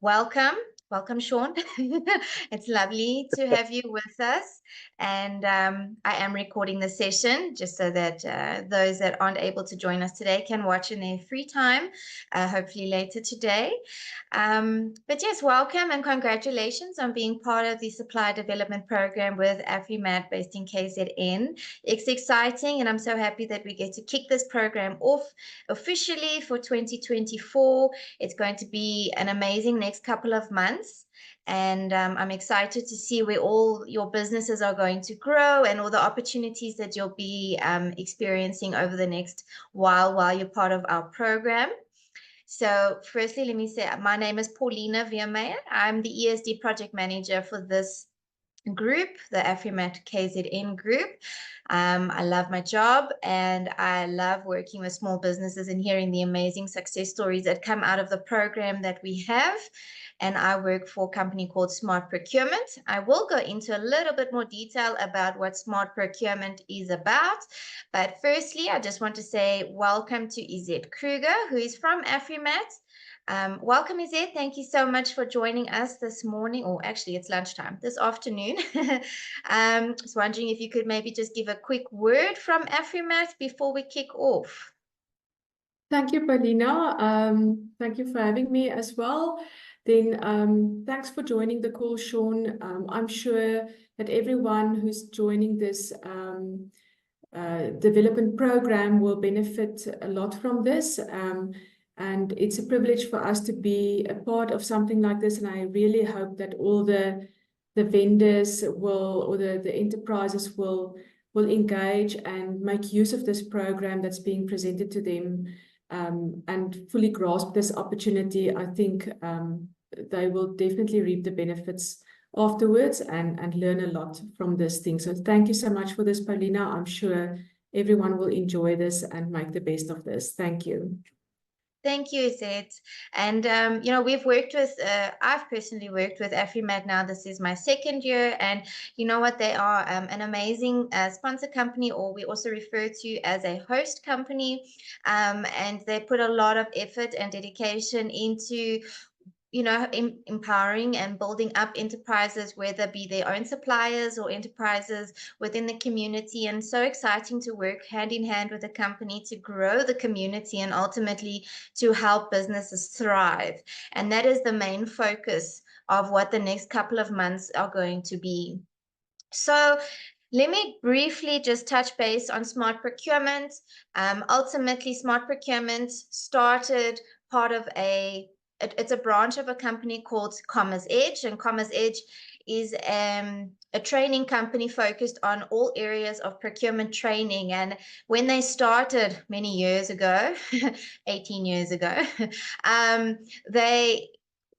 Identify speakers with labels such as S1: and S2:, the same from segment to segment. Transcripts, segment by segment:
S1: welcome. Welcome, Sean. It's lovely to have you with us. And I am recording the session just so that those that aren't able to join us today can watch in their free time, hopefully later today. But yes, welcome and congratulations on being part of the Supply Development Program with Afrimat based in KZN. It's exciting, and I'm so happy that we get to kick this program off officially for 2024. It's going to be an amazing next couple of months. And I'm excited to see where all your businesses are going to grow and all the opportunities that you'll be experiencing over the next while you're part of our program. So firstly, let me say my name is Paulina Veermeyer. I'm the ESD project manager for this group, the Afrimat KZN group. I love my job and I love working with small businesses and hearing the amazing success stories that come out of the program that we have. And I work for a company called Smart Procurement. I will go into a little bit more detail about what Smart Procurement is about. But firstly, I just want to say welcome to Izette Kruger, who is from Afrimat. Welcome, Izette. Thank you so much for joining us this morning, or actually it's lunchtime, this afternoon. I was wondering if you could maybe just give a quick word from Afrimat before we kick off.
S2: Thank you, Paulina. Thank you for having me as well. Then thanks for joining the call, Sean. I'm sure that everyone who's joining this development program will benefit a lot from this. And it's a privilege for us to be a part of something like this. And I really hope that all the vendors will, or the enterprises will engage and make use of this program that's being presented to them, and fully grasp this opportunity. I think they will definitely reap the benefits afterwards and learn a lot from this thing. So thank you so much for this, Paulina. I'm sure everyone will enjoy this and make the best of this. Thank you.
S1: Thank you, Izette. And, we've worked with, I've personally worked with Afrimat now. This is my second year. And you know what? They are an amazing sponsor company, or we also refer to as a host company. And they put a lot of effort and dedication into empowering and building up enterprises, whether be their own suppliers or enterprises within the community. And so exciting to work hand in hand with the company to grow the community and ultimately to help businesses thrive. And that is the main focus of what the next couple of months are going to be. So let me briefly just touch base on smart procurement. Ultimately, smart procurement started part of it's a branch of a company called Commerce Edge, and Commerce Edge is a training company focused on all areas of procurement training. And when they started many years ago, 18 years ago, they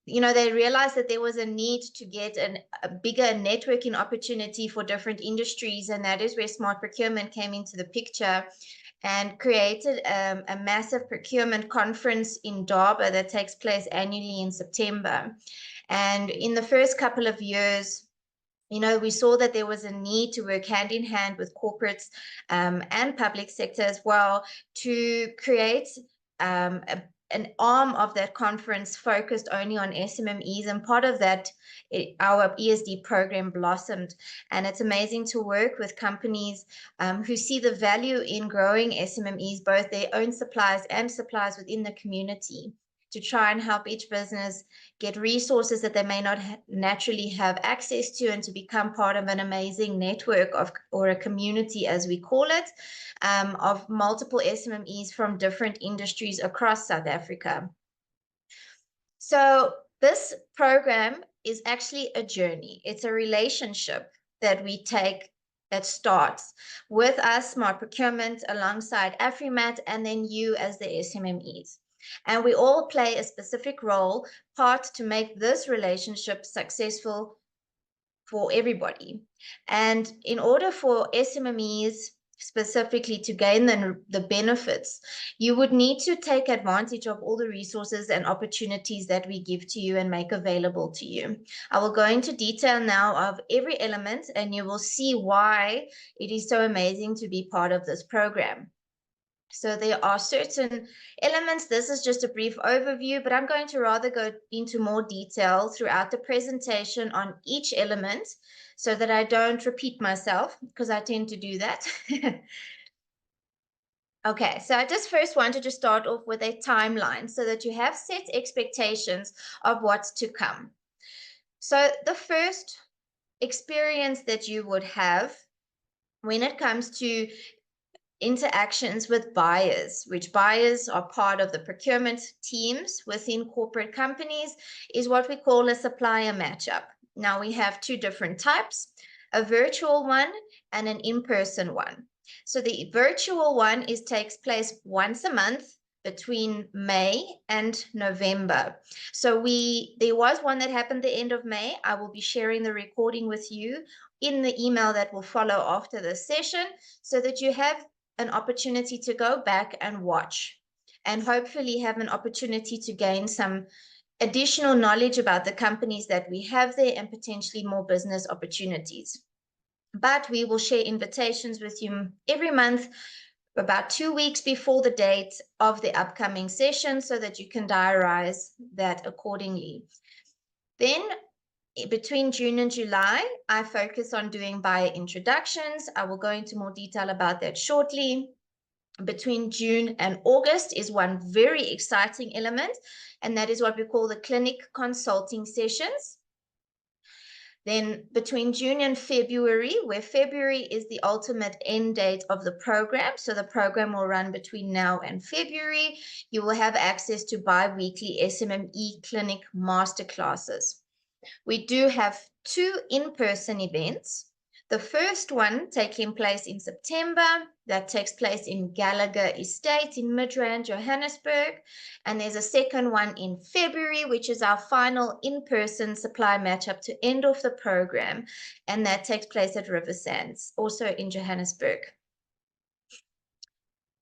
S1: realized that there was a need to get a bigger networking opportunity for different industries, and that is where smart procurement came into the picture and created a massive procurement conference in Durban that takes place annually in September. And in the first couple of years, we saw that there was a need to work hand in hand with corporates and public sector as well to create an arm of that conference focused only on SMMEs, and part of that, our ESD program blossomed. And it's amazing to work with companies who see the value in growing SMMEs, both their own suppliers and suppliers within the community, to try and help each business get resources that they may not naturally have access to, and to become part of an amazing network or a community, as we call it, of multiple SMMEs from different industries across South Africa. So this program is actually a journey. It's a relationship that we take that starts with us, Smart Procurement, alongside Afrimat, and then you as the SMMEs. And we all play a specific role, part to make this relationship successful for everybody. And in order for SMMEs specifically to gain the benefits, you would need to take advantage of all the resources and opportunities that we give to you and make available to you. I will go into detail now of every element, and you will see why it is so amazing to be part of this program. So there are certain elements. This is just a brief overview, but I'm going to rather go into more detail throughout the presentation on each element so that I don't repeat myself, because I tend to do that. Okay, so I just first wanted to start off with a timeline so that you have set expectations of what's to come. So the first experience that you would have when it comes to interactions with buyers, which buyers are part of the procurement teams within corporate companies, is what we call a supplier matchup. Now we have two different types, a virtual one and an in-person one. So the virtual one takes place once a month between May and November. So there was one that happened the end of May. I will be sharing the recording with you in the email that will follow after this session, so that you have an opportunity to go back and watch, and hopefully have an opportunity to gain some additional knowledge about the companies that we have there and potentially more business opportunities. But we will share invitations with you every month, about 2 weeks before the date of the upcoming session, so that you can diarize that accordingly. Then between June and July, I focus on doing buyer introductions. I will go into more detail about that shortly. Between June and August is one very exciting element, and that is what we call the clinic consulting sessions. Then between June and February, where February is the ultimate end date of the program, so the program will run between now and February, you will have access to bi-weekly SMME clinic masterclasses. We do have 2 in-person events. The first one taking place in September, that takes place in Gallagher Estate in Midrand, Johannesburg. And there's a second one in February, which is our final in-person supply matchup to end off the program. And that takes place at River Sands, also in Johannesburg.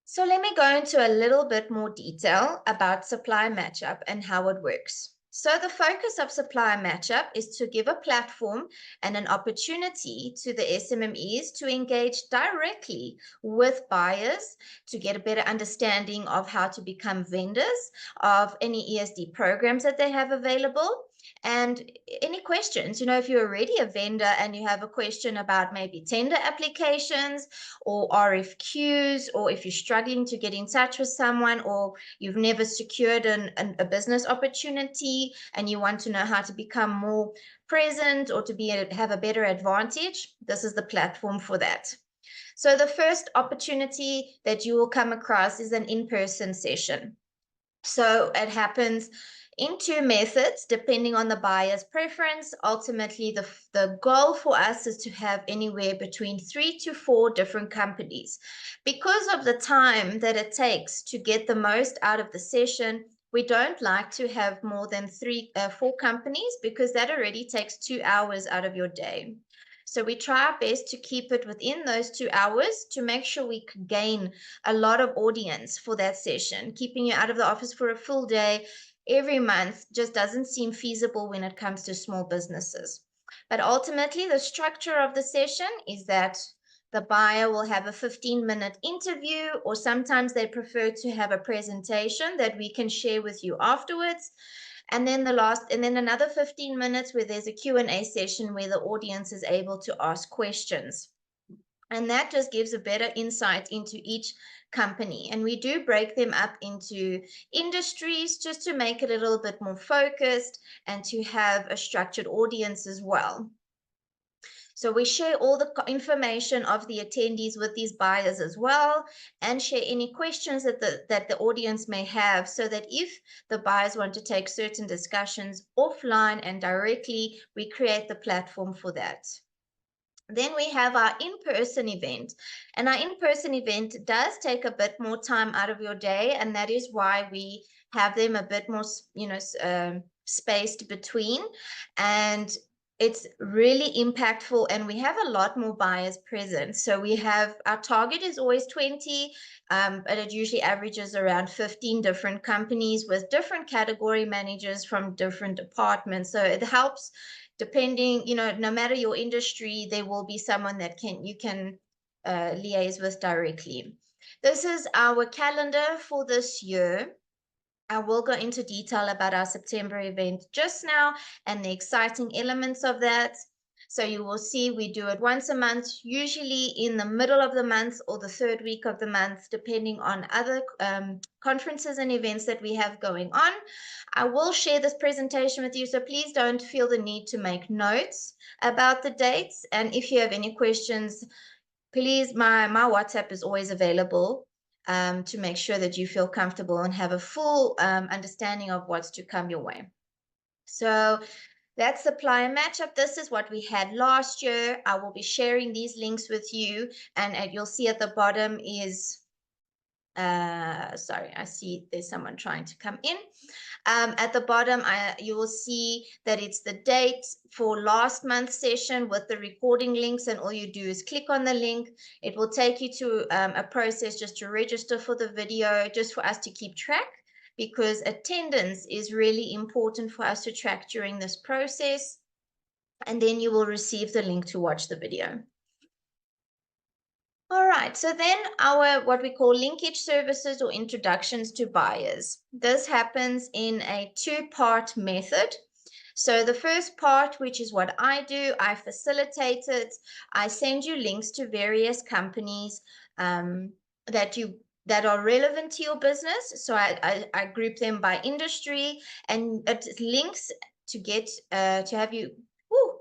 S1: So let me go into a little bit more detail about supply matchup and how it works. So the focus of supply matchup is to give a platform and an opportunity to the SMMEs to engage directly with buyers to get a better understanding of how to become vendors of any ESD programs that they have available. And any questions, if you're already a vendor and you have a question about maybe tender applications or RFQs, or if you're struggling to get in touch with someone, or you've never secured a business opportunity and you want to know how to become more present or to have a better advantage, this is the platform for that. So the first opportunity that you will come across is an in-person session. So it happens in 2 methods, depending on the buyer's preference. Ultimately, the goal for us is to have anywhere between 3 to 4 different companies. Because of the time that it takes to get the most out of the session, we don't like to have more than 4 companies, because that already takes 2 hours out of your day. So we try our best to keep it within those 2 hours to make sure we can gain a lot of audience for that session. Keeping you out of the office for a full day every month just doesn't seem feasible when it comes to small businesses. But ultimately, the structure of the session is that the buyer will have a 15-minute interview, or sometimes they prefer to have a presentation that we can share with you afterwards. And then another 15 minutes where there's a Q&A session where the audience is able to ask questions. And that just gives a better insight into each company. And we do break them up into industries just to make it a little bit more focused and to have a structured audience as well. So we share all the information of the attendees with these buyers as well, and share any questions that the audience may have, so that if the buyers want to take certain discussions offline and directly, we create the platform for that. Then we have our in-person event, and our in-person event does take a bit more time out of your day, and that is why we have them a bit more, spaced between, and it's really impactful, and we have a lot more buyers present. So our target is always 20, but it usually averages around 15 different companies with different category managers from different departments. So it helps. Depending, no matter your industry, there will be someone that you can liaise with directly. This is our calendar for this year. I will go into detail about our September event just now and the exciting elements of that. So you will see we do it once a month, usually in the middle of the month or the third week of the month, depending on other conferences and events that we have going on. I will share this presentation with you, so please don't feel the need to make notes about the dates. And if you have any questions, please, my WhatsApp is always available to make sure that you feel comfortable and have a full understanding of what's to come your way. So that's supplier matchup. This is what we had last year. I will be sharing these links with you, and you'll see at the bottom is, sorry, I see there's someone trying to come in. At the bottom, you will see that it's the date for last month's session with the recording links, and all you do is click on the link. It will take you to a process just to register for the video, just for us to keep track, because attendance is really important for us to track during this process. And then you will receive the link to watch the video. All right, so then our what we call linkage services or introductions to buyers. This happens in a two-part method. So the first part, which is what I do, I facilitate it. I send you links to various companies that are relevant to your business. So I group them by industry, and it links to get to have you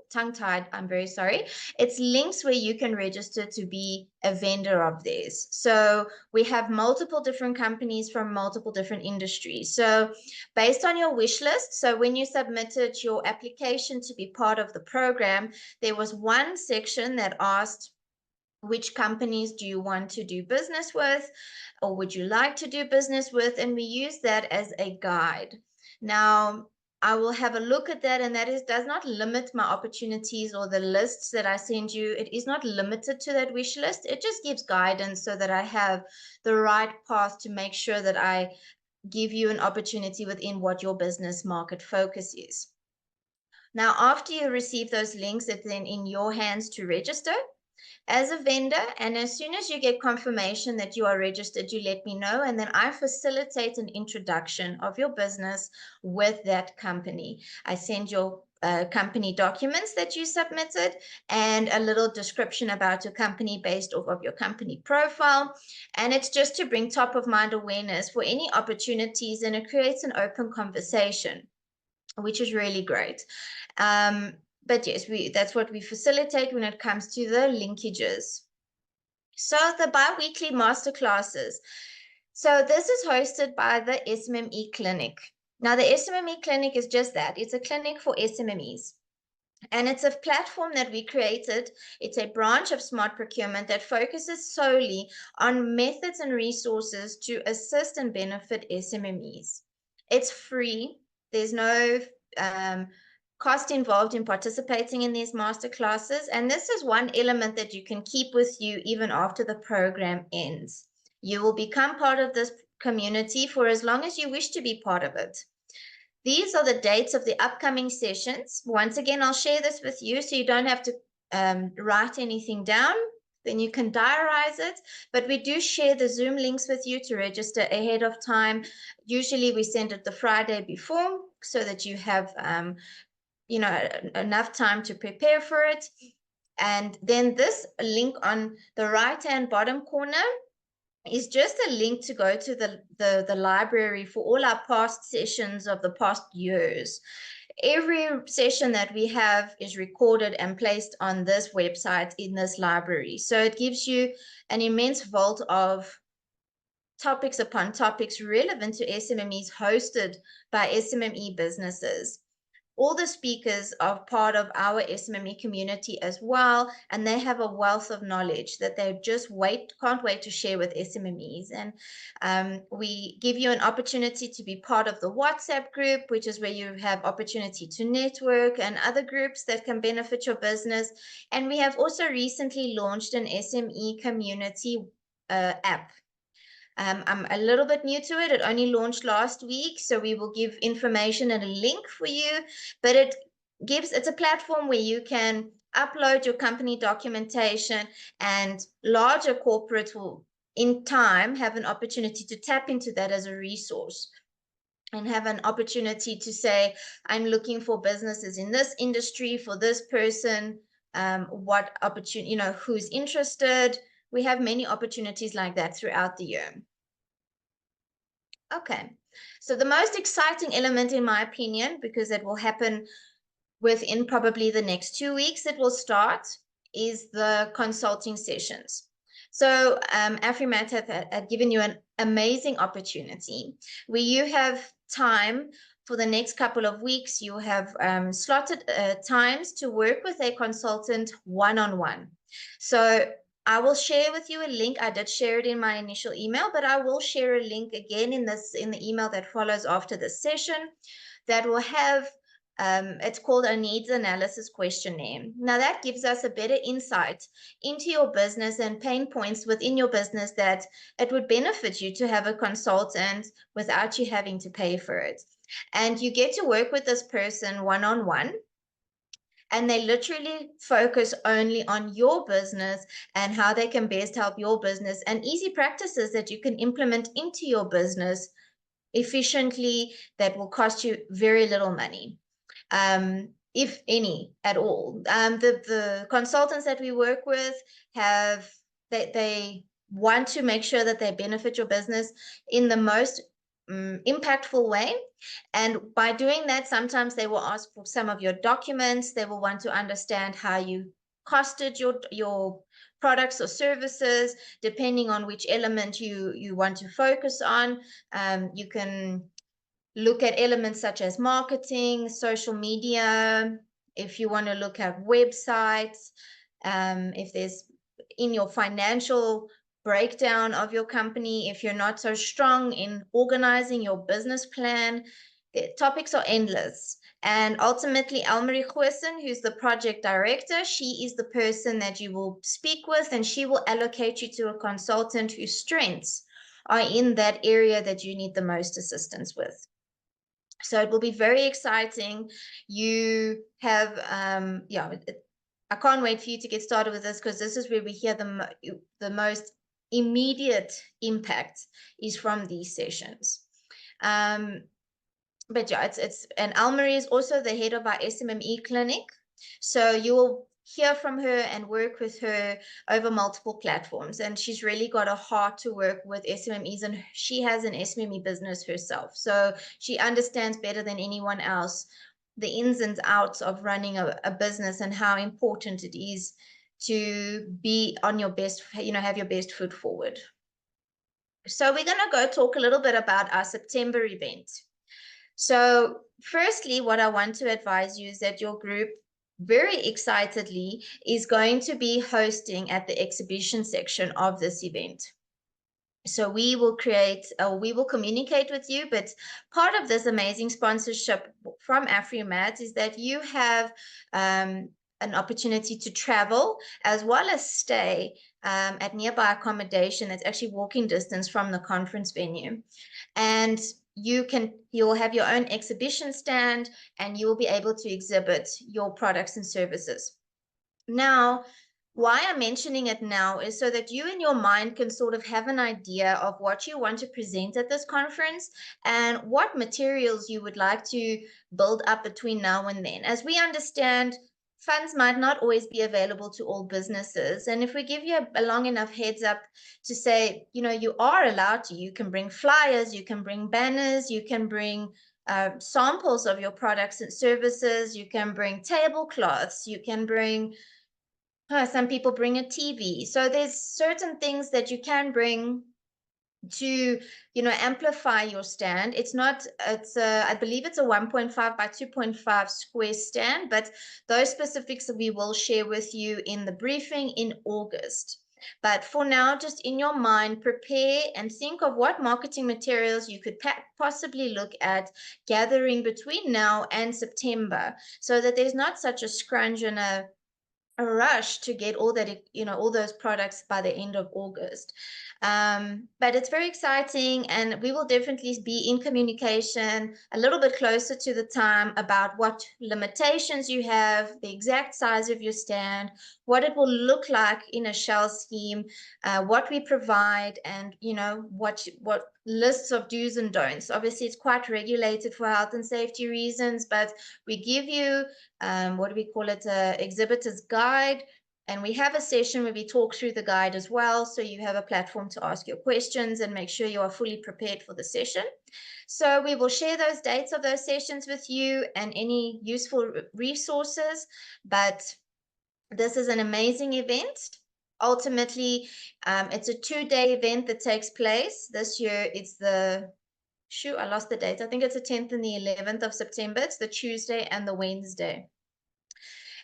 S1: tongue-tied, I'm very sorry. It's links where you can register to be a vendor of theirs. So we have multiple different companies from multiple different industries. So based on your wish list, so when you submitted your application to be part of the program, there was one section that asked, which companies do you want to do business with, or would you like to do business with? And we use that as a guide. Now, I will have a look at that, and that does not limit my opportunities or the lists that I send you. It is not limited to that wish list. It just gives guidance so that I have the right path to make sure that I give you an opportunity within what your business market focus is. Now, after you receive those links, it's then in your hands to register as a vendor, and as soon as you get confirmation that you are registered, you let me know, and then I facilitate an introduction of your business with that company. I send your company documents that you submitted and a little description about your company based off of your company profile, and it's just to bring top of mind awareness for any opportunities, and it creates an open conversation, which is really great. But yes, that's what we facilitate when it comes to the linkages. So the bi-weekly masterclasses. So this is hosted by the SMME Clinic. Now the SMME Clinic is just that. It's a clinic for SMMEs. And it's a platform that we created. It's a branch of Smart Procurement that focuses solely on methods and resources to assist and benefit SMMEs. It's free. There's no cost involved in participating in these masterclasses, and this is one element that you can keep with you even after the program ends. You will become part of this community for as long as you wish to be part of it. These are the dates of the upcoming sessions. Once again, I'll share this with you so you don't have to write anything down. Then you can diarize it, but we do share the Zoom links with you to register ahead of time. Usually we send it the Friday before so that you have enough time to prepare for it. And then this link on the right-hand bottom corner is just a link to go to the library for all our past sessions of the past years. Every session that we have is recorded and placed on this website in this library. So it gives you an immense vault of topics upon topics relevant to SMMEs hosted by SMME businesses. All the speakers are part of our SMME community as well, and they have a wealth of knowledge that they can't wait to share with SMMEs. And we give you an opportunity to be part of the WhatsApp group, which is where you have opportunity to network, and other groups that can benefit your business. And we have also recently launched an SME community app. I'm a little bit new to it. It only launched last week, so we will give information and a link for you, but it's a platform where you can upload your company documentation, and larger corporates will in time have an opportunity to tap into that as a resource and have an opportunity to say, I'm looking for businesses in this industry for this person, what opportunity, who's interested. We have many opportunities like that throughout the year. Okay, so the most exciting element, in my opinion, because it will happen within probably the next 2 weeks, it will start, is the consulting sessions. So Afrimat have given you an amazing opportunity where you have time for the next couple of weeks. You have slotted times to work with a consultant one-on-one. So I will share with you a link. I did share it in my initial email, but I will share a link again in the email that follows after this session that will have it's called a needs analysis questionnaire. Now that gives us a better insight into your business and pain points within your business that it would benefit you to have a consultant without you having to pay for it. And you get to work with this person one-on-one, and they literally focus only on your business and how they can best help your business and easy practices that you can implement into your business efficiently that will cost you very little money. If any at all. The consultants that we work with they want to make sure that they benefit your business in the most impactful way. And by doing that, sometimes they will ask for some of your documents. They will want to understand how you costed your products or services, depending on which element you want to focus on. You can look at elements such as marketing, social media, if you want to look at websites, if there's in your financial breakdown of your company, if you're not so strong in organizing your business plan, the topics are endless. And ultimately, Elmarie Goosen, who's the project director, she is the person that you will speak with, and she will allocate you to a consultant whose strengths are in that area that you need the most assistance with. So it will be very exciting. You have, I can't wait for you to get started with this, because this is where we hear the most immediate impact is from these sessions. But yeah, and Elmarie is also the head of our SMME clinic. So you will hear from her and work with her over multiple platforms. And she's really got a heart to work with SMMEs, and she has an SMME business herself. So she understands better than anyone else the ins and outs of running a business and how important it is to be on your best, have your best foot forward. So we're going to go talk a little bit about our September event. So firstly, what I want to advise you is that your group very excitedly is going to be hosting at the exhibition section of this event. So we will communicate with you, but part of this amazing sponsorship from Afrimat is that you have an opportunity to travel as well as stay at nearby accommodation that's actually walking distance from the conference venue. And you'll have your own exhibition stand, and you will be able to exhibit your products and services. Now, why I'm mentioning it now is so that you in your mind can sort of have an idea of what you want to present at this conference and what materials you would like to build up between now and then. As we understand, funds might not always be available to all businesses. And if we give you a long enough heads up to say, you are allowed to, you can bring flyers, you can bring banners, you can bring samples of your products and services, you can bring tablecloths, you can bring, some people bring a TV. So there's certain things that you can bring to amplify your stand. I believe it's a 1.5 by 2.5 square stand, but those specifics we will share with you in the briefing in August. But for now, just in your mind, prepare and think of what marketing materials you could possibly look at gathering between now and September, so that there's not such a scrunch and a a rush to get all that, all those products by the end of August. But it's very exciting, and we will definitely be in communication a little bit closer to the time about what limitations you have, the exact size of your stand, what it will look like in a shell scheme, what we provide, and what lists of do's and don'ts. Obviously, it's quite regulated for health and safety reasons, but we give you what do we call it, exhibitor's guide, and we have a session where we talk through the guide as well, so you have a platform to ask your questions and make sure you are fully prepared for the session. So we will share those dates of those sessions with you and any useful resources, but this is an amazing event. Ultimately, it's a 2-day event that takes place. This year it's the I lost the date. I think it's the 10th and the 11th of September. It's the Tuesday and the Wednesday.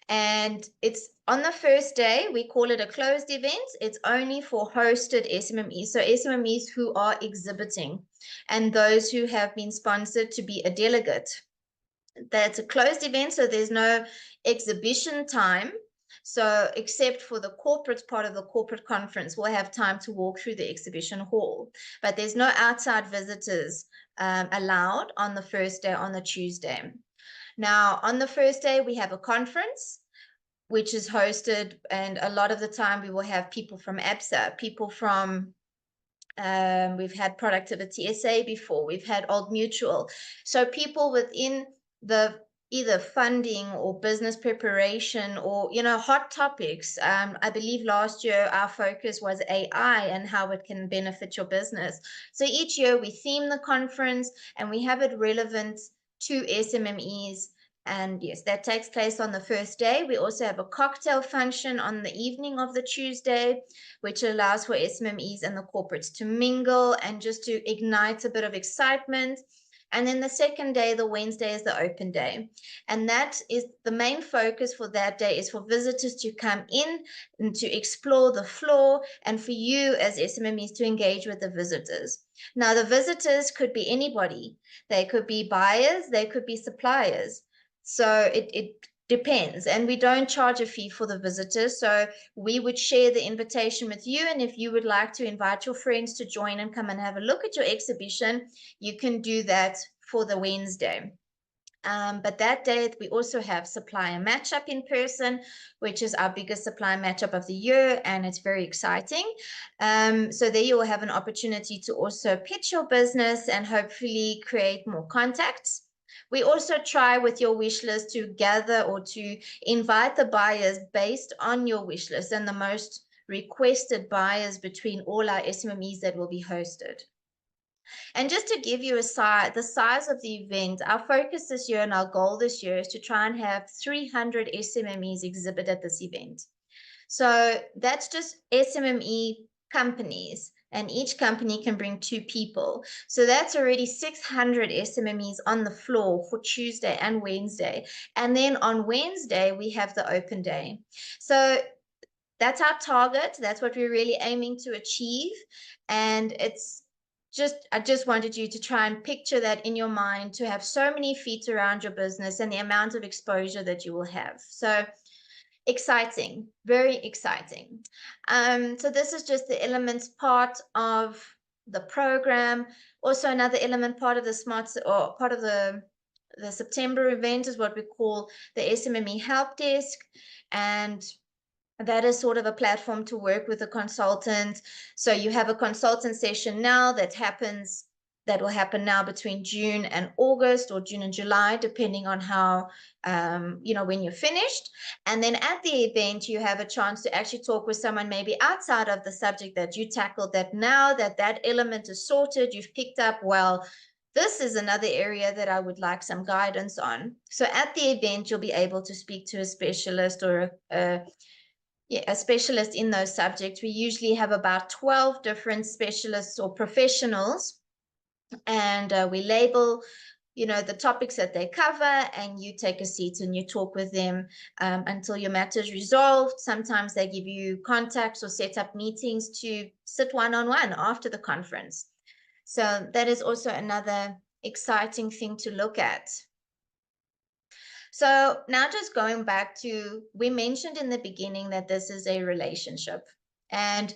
S1: And it's on the first day, we call it a closed event. It's only for hosted SMMEs. So SMMEs who are exhibiting and those who have been sponsored to be a delegate. That's a closed event, so there's no exhibition time. So except for the corporate part of the corporate conference, we'll have time to walk through the exhibition hall. But there's no outside visitors allowed on the first day, on the Tuesday. Now, on the first day, we have a conference, which is hosted, and a lot of the time we will have people from ABSA, people from, we've had Productivity SA before, we've had Old Mutual. So people within the either funding or business preparation or, hot topics. I believe last year our focus was AI and how it can benefit your business. So each year we theme the conference and we have it relevant to SMMEs. And yes, that takes place on the first day. We also have a cocktail function on the evening of the Tuesday, which allows for SMMEs and the corporates to mingle and just to ignite a bit of excitement. And then the second day, the Wednesday, is the open day. And that is the main focus for that day, is for visitors to come in and to explore the floor, and for you as SMMEs to engage with the visitors. Now, the visitors could be anybody. They could be buyers, they could be suppliers. So it depends, and we don't charge a fee for the visitors, so we would share the invitation with you, and if you would like to invite your friends to join and come and have a look at your exhibition, you can do that for the Wednesday. But that day we also have supplier matchup in person, which is our biggest supplier matchup of the year, and it's very exciting. So there you will have an opportunity to also pitch your business and hopefully create more contacts. We also try with your wish list to gather or to invite the buyers based on your wish list and the most requested buyers between all our SMMEs that will be hosted. And just to give you the size of the event, our focus this year and our goal this year is to try and have 300 SMMEs exhibit at this event. So that's just SMME companies, and each company can bring 2 people. So that's already 600 SMMEs on the floor for Tuesday and Wednesday. And then on Wednesday, we have the open day. So that's our target. That's what we're really aiming to achieve. And I just wanted you to try and picture that in your mind, to have so many feet around your business and the amount of exposure that you will have. So exciting, very exciting. So this is just the elements part of the program. Also, another element part of the September event is what we call the SMME Help Desk, and that is sort of a platform to work with a consultant. So you have a consultant session now that will happen now between June and August, or June and July, depending on how, when you're finished. And then at the event, you have a chance to actually talk with someone maybe outside of the subject that you tackled, that now that element is sorted, you've picked up, well, this is another area that I would like some guidance on. So at the event, you'll be able to speak to a specialist or a specialist in those subjects. We usually have about 12 different specialists or professionals, and we label the topics that they cover, and you take a seat and you talk with them until your matter is resolved. Sometimes they give you contacts or set up meetings to sit one-on-one after the conference. So that is also another exciting thing to look at. So now just going back to, we mentioned in the beginning that this is a relationship. And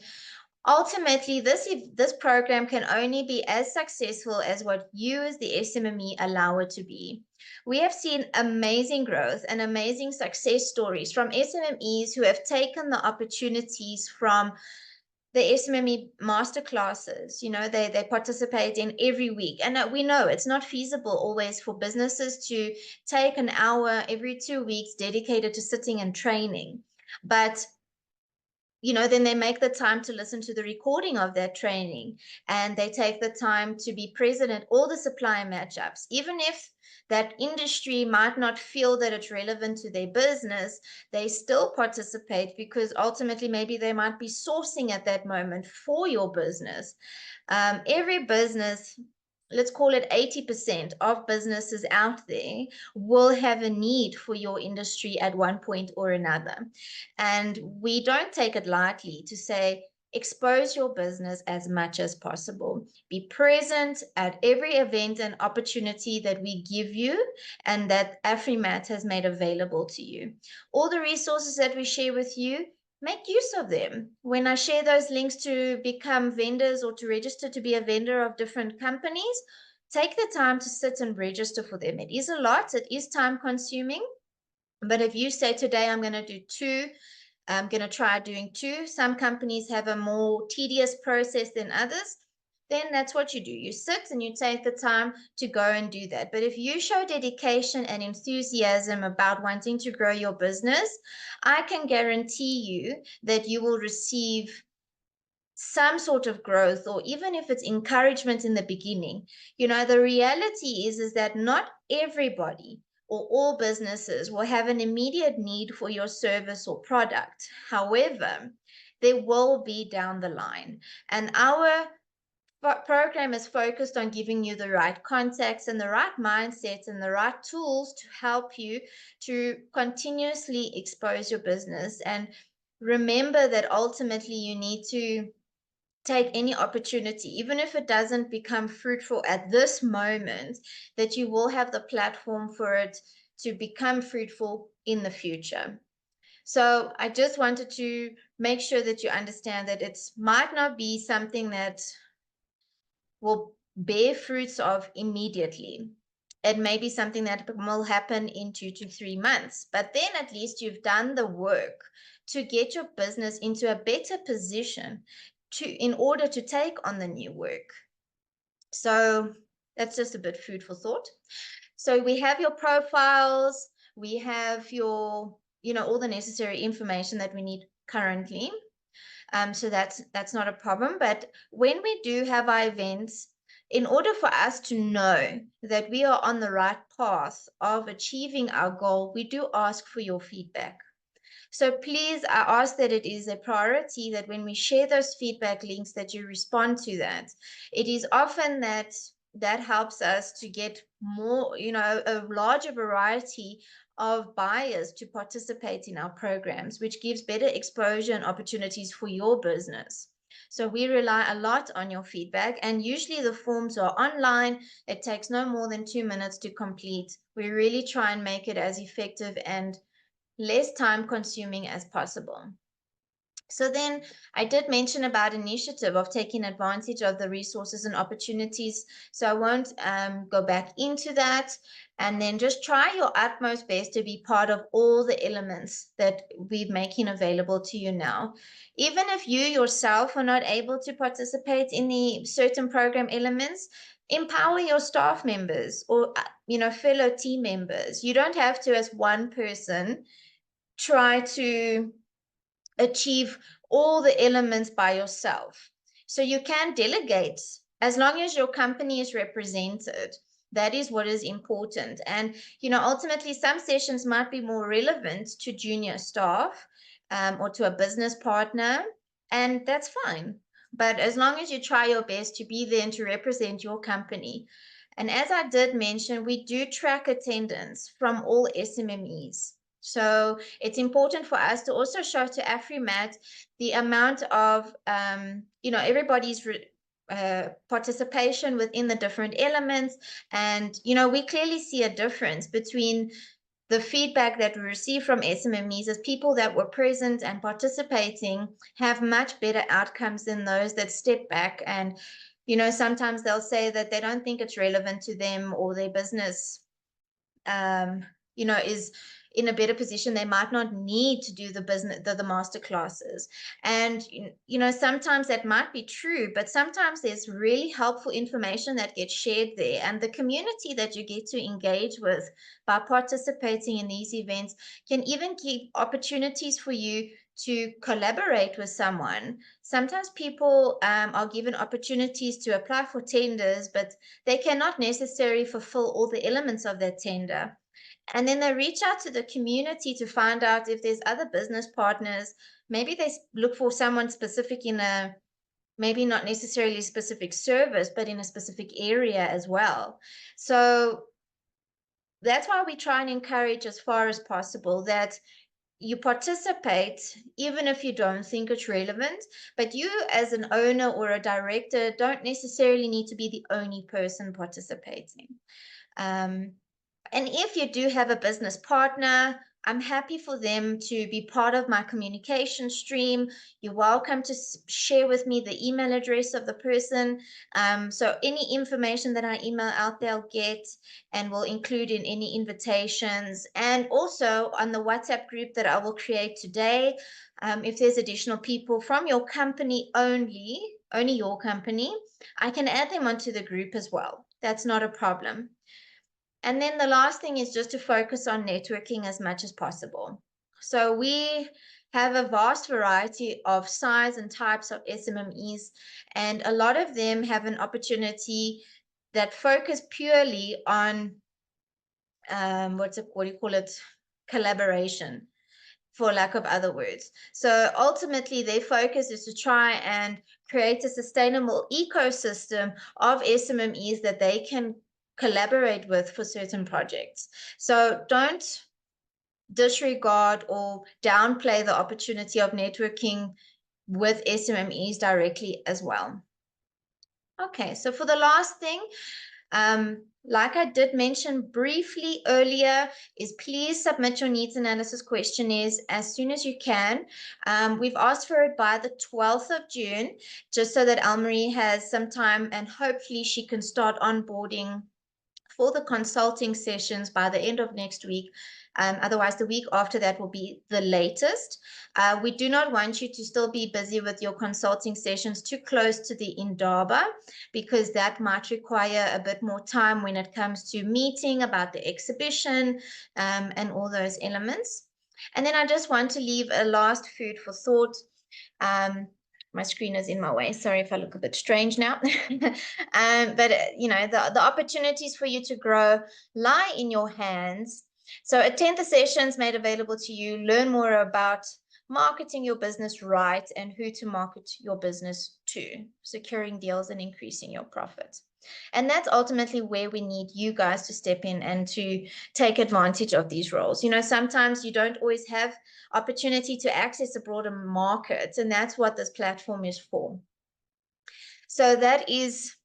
S1: ultimately, this program can only be as successful as what you as the SMME allow it to be. We have seen amazing growth and amazing success stories from SMMEs who have taken the opportunities from the SMME masterclasses. They participate in every week. And we know it's not feasible always for businesses to take an hour every 2 weeks dedicated to sitting and training. But then they make the time to listen to the recording of that training, and they take the time to be present at all the supplier matchups. Even if that industry might not feel that it's relevant to their business, they still participate because ultimately maybe they might be sourcing at that moment for your business. Every business, let's call it 80% of businesses out there, will have a need for your industry at one point or another. And we don't take it lightly to say, expose your business as much as possible. Be present at every event and opportunity that we give you and that Afrimat has made available to you. All the resources that we share with you, make use of them. When I share those links to become vendors or to register to be a vendor of different companies, take the time to sit and register for them. It is a lot, it is time consuming. But if you say today, I'm going to do 2, I'm going to try doing 2. Some companies have a more tedious process than others. Then that's what you do. You sit and you take the time to go and do that. But if you show dedication and enthusiasm about wanting to grow your business, I can guarantee you that you will receive some sort of growth, or even if it's encouragement in the beginning. The reality is that not everybody or all businesses will have an immediate need for your service or product. However, there will be down the line. And our program is focused on giving you the right contacts and the right mindsets and the right tools to help you to continuously expose your business. And remember that ultimately you need to take any opportunity, even if it doesn't become fruitful at this moment, that you will have the platform for it to become fruitful in the future. So I just wanted to make sure that you understand that it might not be something that will bear fruits of immediately. It may be something that will happen in 2 to 3 months, but then at least you've done the work to get your business into a better position in order to take on the new work. So that's just a bit food for thought. So we have your profiles, we have your, all the necessary information that we need currently. So that's not a problem. But when we do have our events, in order for us to know that we are on the right path of achieving our goal, we do ask for your feedback. So please, I ask that it is a priority that when we share those feedback links, that you respond to that. It is often that helps us to get more, a larger variety of buyers to participate in our programs, which gives better exposure and opportunities for your business. So we rely a lot on your feedback, and usually the forms are online. It takes no more than 2 minutes to complete. We really try and make it as effective and less time consuming as possible. So then I did mention about initiative of taking advantage of the resources and opportunities. So I won't go back into that. And then just try your utmost best to be part of all the elements that we're making available to you now. Even if you yourself are not able to participate in the certain program elements, empower your staff members or fellow team members. You don't have to, as one person, try to achieve all the elements by yourself. So you can delegate as long as your company is represented. That is what is important. And, ultimately some sessions might be more relevant to junior staff or to a business partner, and that's fine. But as long as you try your best to be there and to represent your company. And as I did mention, we do track attendance from all SMMEs. So it's important for us to also show to Afrimat the amount of, everybody's participation within the different elements. And, we clearly see a difference between the feedback that we receive from SMMEs is people that were present and participating have much better outcomes than those that step back. And, you know, sometimes they'll say that they don't think it's relevant to them or their business, you know, is in a better position. They might not need to do the master classes. And, you know, sometimes that might be true, but sometimes there's really helpful information that gets shared there. And the community that you get to engage with by participating in these events can even give opportunities for you to collaborate with someone. Sometimes people are given opportunities to apply for tenders, but they cannot necessarily fulfill all the elements of that tender. And then they reach out to the community to find out if there's other business partners. Maybe they look for someone specific in a, maybe not necessarily specific service, but in a specific area as well. So that's why we try and encourage as far as possible that you participate, even if you don't think it's relevant, but you as an owner or a director don't necessarily need to be the only person participating. And if you do have a business partner, I'm happy for them to be part of my communication stream. You're welcome to share with me the email address of the person. So any information that I email out, they'll get, and will include in any invitations. And also on the WhatsApp group that I will create today, if there's additional people from your company only your company, I can add them onto the group as well. That's not a problem. And then the last thing is just to focus on networking as much as possible. So we have a vast variety of size and types of SMMEs, and a lot of them have an opportunity that focus purely on what do you call it? Collaboration, for lack of other words. So ultimately, their focus is to try and create a sustainable ecosystem of SMMEs that they can collaborate with for certain projects. So don't disregard or downplay the opportunity of networking with SMMEs directly as well. Okay, so for the last thing, like I did mention briefly earlier, is please submit your needs analysis questionnaires as soon as you can. We've asked for it by the 12th of June, just so that Elmarie has some time and hopefully she can start onboarding for the consulting sessions by the end of next week. Otherwise, the week after that will be the latest. We do not want you to still be busy with your consulting sessions too close to the Indaba, because that might require a bit more time when it comes to meeting about the exhibition and all those elements. And then I just want to leave a last food for thought. My screen is in my way. Sorry if I look a bit strange now. But you know, the opportunities for you to grow lie in your hands. So attend the sessions made available to you. Learn more about marketing your business right and who to market your business to, securing deals and increasing your profits. And that's ultimately where we need you guys to step in and to take advantage of these roles. You know, sometimes you don't always have opportunity to access a broader market, and that's what this platform is for. So that is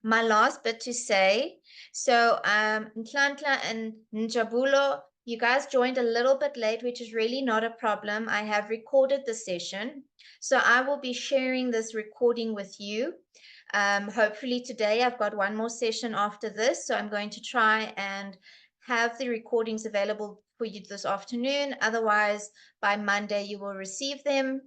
S1: my last bit to say. So Nhlanhla and Njabulo, you guys joined a little bit late, which is really not a problem. I have recorded the session, so I will be sharing this recording with you. Hopefully today I've got one more session after this, so I'm going to try and have the recordings available for you this afternoon. Otherwise, by Monday you will receive them.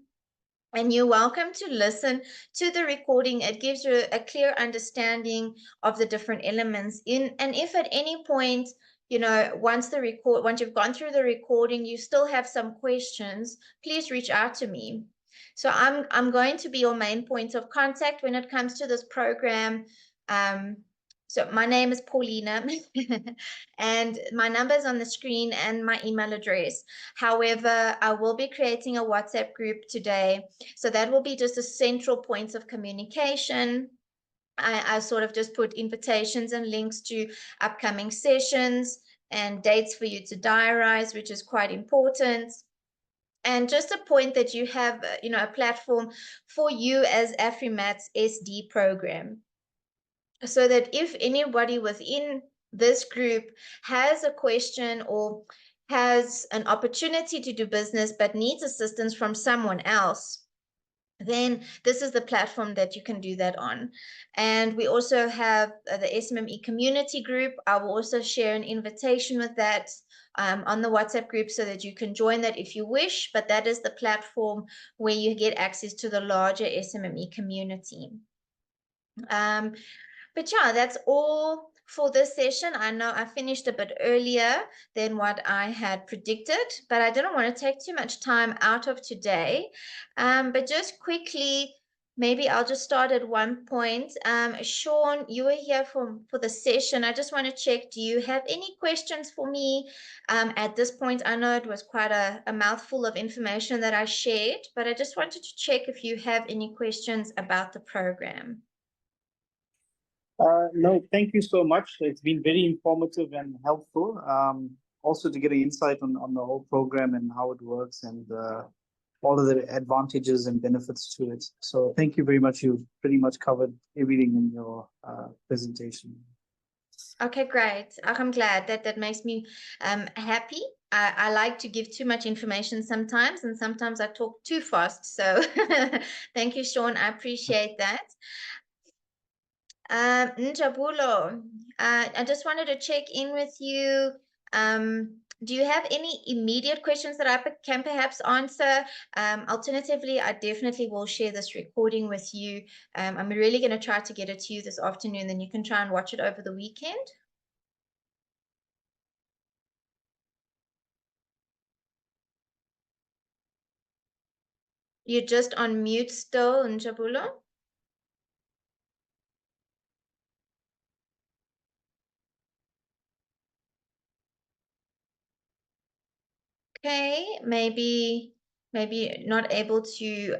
S1: And you're welcome to listen to the recording. It gives you a clear understanding of the different elements in. And if at any point, you know, once you've gone through the recording, you still have some questions, please reach out to me. So I'm going to be your main point of contact when it comes to this program. So my name is Paulina, and my number is on the screen and my email address. However, I will be creating a WhatsApp group today. So that will be just a central point of communication. I sort of just put invitations and links to upcoming sessions and dates for you to diarize, which is quite important. And just a point that you have, you know, a platform for you as Afrimat's SD program, so that if anybody within this group has a question or has an opportunity to do business but needs assistance from someone else, then this is the platform that you can do that on. And we also have the SMME community group. I will also share an invitation with that on the WhatsApp group so that you can join that if you wish, but that is the platform where you get access to the larger SMME community. But yeah, that's all for this session. I know I finished a bit earlier than what I had predicted, but I didn't want to take too much time out of today. But just quickly, maybe I'll just start at one point. Sean, you were here for the session. I just want to check, do you have any questions for me at this point? I know it was quite a mouthful of information that I shared, but I just wanted to check if you have any questions about the program.
S3: No, thank you so much. It's been very informative and helpful. Also to get an insight on the whole program and how it works and all of the advantages and benefits to it. So thank you very much. You've pretty much covered everything in your presentation.
S1: Okay, great. I'm glad that makes me happy. I like to give too much information sometimes, and sometimes I talk too fast. So thank you, Sean. I appreciate that. Njabulo, I just wanted to check in with you. Do you have any immediate questions that I can perhaps answer? Alternatively, I definitely will share this recording with you. I'm really going to try to get it to you this afternoon, then you can try and watch it over the weekend. You're just on mute still, Njabulo. Okay, maybe not able to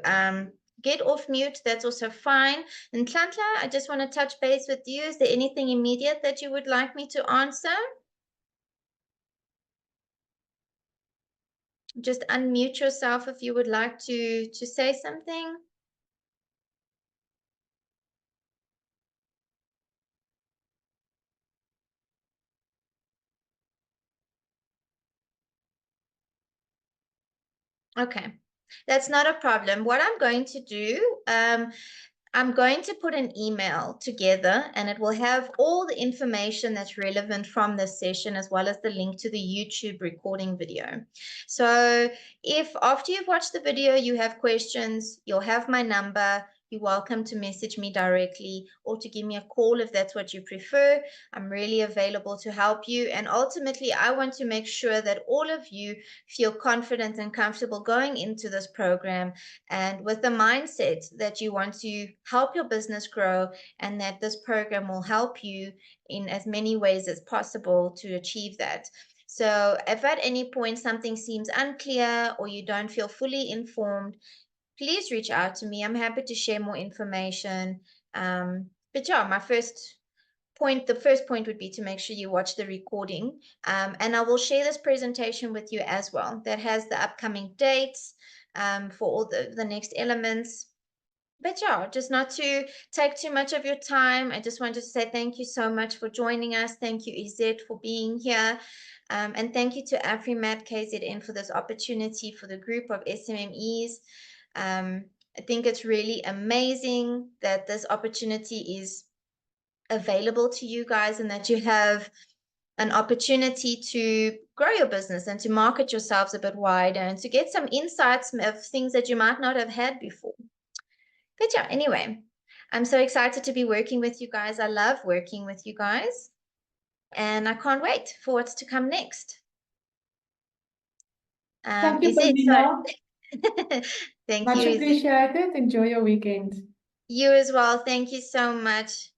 S1: get off mute. That's also fine. And Tlantla, I just want to touch base with you. Is there anything immediate that you would like me to answer? Just unmute yourself if you would like to say something. Okay, that's not a problem. What I'm going to do, I'm going to put an email together and it will have all the information that's relevant from this session as well as the link to the YouTube recording video. So if after you've watched the video you have questions, you'll have my number. You're welcome to message me directly or to give me a call if that's what you prefer. I'm really available to help you. And ultimately, I want to make sure that all of you feel confident and comfortable going into this program and with the mindset that you want to help your business grow and that this program will help you in as many ways as possible to achieve that. So if at any point something seems unclear or you don't feel fully informed, please reach out to me. I'm happy to share more information. But yeah, the first point would be to make sure you watch the recording. And I will share this presentation with you as well. That has the upcoming dates for all the next elements. But yeah, just not to take too much of your time. I just wanted to say thank you so much for joining us. Thank you, Izet, for being here. And thank you to Afrimat KZN for this opportunity for the group of SMMEs. I think it's really amazing that this opportunity is available to you guys and that you have an opportunity to grow your business and to market yourselves a bit wider and to get some insights of things that you might not have had before. But yeah, anyway, I'm so excited to be working with you guys. I love working with you guys. And I can't wait for what's to come next.
S2: Thank you,
S1: Is it?
S2: Pamela.
S1: Thank
S2: Much
S1: you.
S2: appreciated. Enjoy your weekend.
S1: You as well. Thank you so much.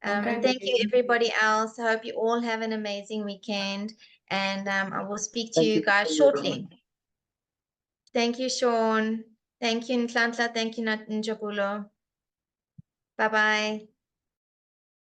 S2: Okay,
S1: and thank you, everybody else. I hope you all have an amazing weekend. And I will speak to you guys shortly. Thank you, Sean. Thank you, Ntlantla. Thank you, Njabulo. Bye-bye.